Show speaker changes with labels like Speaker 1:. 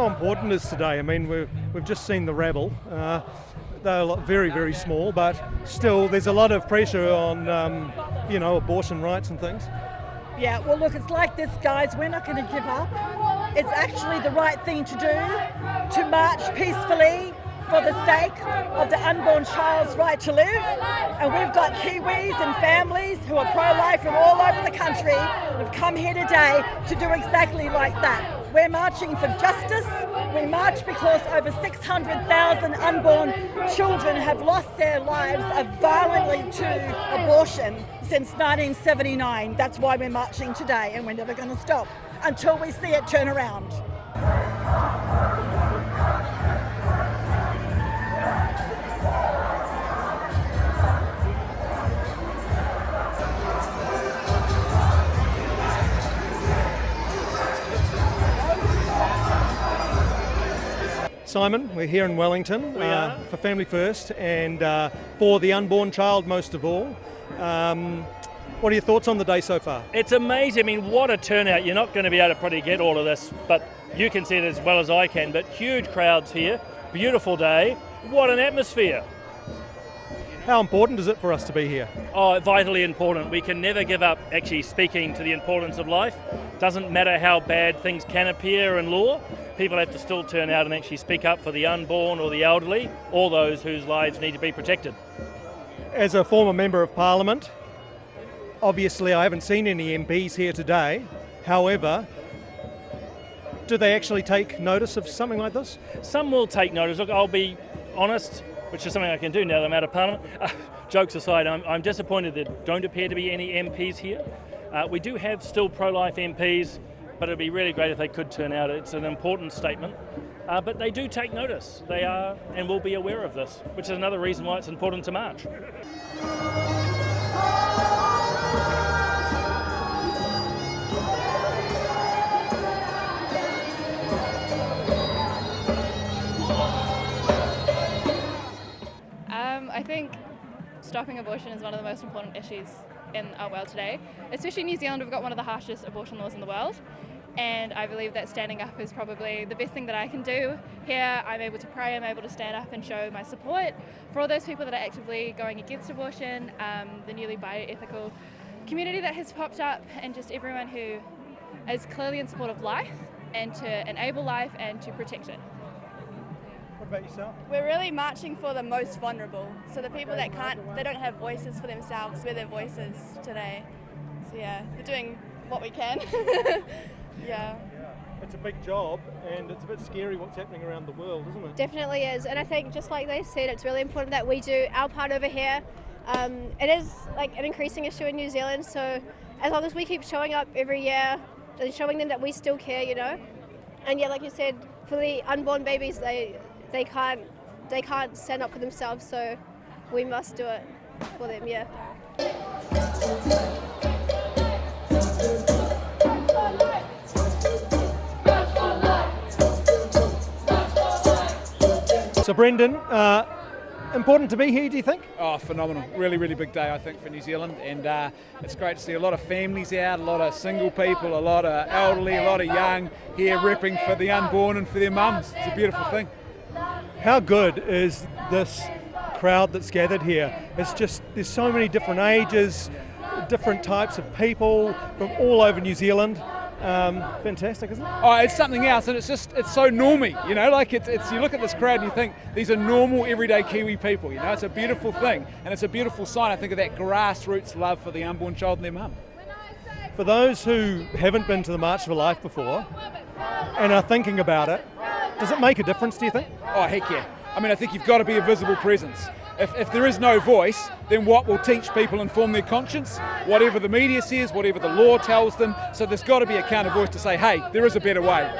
Speaker 1: how important is today? I mean, we've just seen the rabble. They're very, very small, but still there's a lot of pressure on, abortion rights and things.
Speaker 2: Yeah, well look, it's like this, guys, we're not going to give up. It's actually the right thing to do, to march peacefully for the sake of the unborn child's right to live. And we've got Kiwis and families who are pro-life from all over the country who have come here today to do exactly like that. We're marching for justice. We march because over 600,000 unborn children have lost their lives violently to abortion since 1979. That's why we're marching today, and we're never going to stop until we see it turn around.
Speaker 1: Simon, we're here in Wellington for Family First and for the unborn child most of all. What are your thoughts on the day so far?
Speaker 3: It's amazing. I mean, what a turnout. You're not going to be able to probably get all of this, but you can see it as well as I can. But huge crowds here, beautiful day. What an atmosphere.
Speaker 1: How important is it for us to be here?
Speaker 3: Oh, vitally important. We can never give up actually speaking to the importance of life. Doesn't matter how bad things can appear in law. People have to still turn out and actually speak up for the unborn or the elderly, all those whose lives need to be protected.
Speaker 1: As a former Member of Parliament, obviously I haven't seen any MPs here today. However, do they actually take notice of something like this?
Speaker 3: Some will take notice. Look, I'll be honest, which is something I can do now that I'm out of Parliament. Jokes aside, I'm disappointed there don't appear to be any MPs here. We do have still pro-life MPs, but it'd be really great if they could turn out. It's an important statement, but they do take notice. They are and will be aware of this, which is another reason why it's important to march.
Speaker 4: I think stopping abortion is one of the most important issues in our world today. Especially in New Zealand, we've got one of the harshest abortion laws in the world. And I believe that standing up is probably the best thing that I can do here. I'm able to pray, I'm able to stand up and show my support for all those people that are actively going against abortion, the newly bioethical community that has popped up, and just everyone who is clearly in support of life and to enable life and to protect it.
Speaker 1: What about yourself?
Speaker 5: We're really marching for the most vulnerable. So the people that they don't have voices for themselves, we're their voices today. So yeah, we're doing what we can. Yeah.
Speaker 1: It's a big job and it's a bit scary what's happening around the world, isn't it?
Speaker 6: Definitely is, and I think just like they said, it's really important that we do our part over here. It is like an increasing issue in New Zealand, so as long as we keep showing up every year and showing them that we still care, and yeah, like you said, for the unborn babies, they can't stand up for themselves, so we must do it for them, yeah.
Speaker 1: So Brendan, important to be here, do you think?
Speaker 7: Oh, phenomenal. Really, really big day, I think, for New Zealand. And it's great to see a lot of families out, a lot of single people, a lot of elderly, a lot of young here repping for the unborn and for their mums. It's a beautiful thing.
Speaker 1: How good is this crowd that's gathered here? It's just, there's so many different ages, different types of people from all over New Zealand. Fantastic, isn't it?
Speaker 7: Oh, it's something else, and it's so normy, like it's you look at this crowd and you think these are normal, everyday Kiwi people, it's a beautiful thing, and it's a beautiful sign, I think, of that grassroots love for the unborn child and their mum.
Speaker 1: For those who haven't been to the March for Life before and are thinking about it, does it make a difference, do you think?
Speaker 7: Oh, heck yeah. I think you've got to be a visible presence. If there is no voice, then what will teach people and form their conscience? Whatever the media says, whatever the law tells them. So there's got to be a counter voice to say, hey, there is a better way.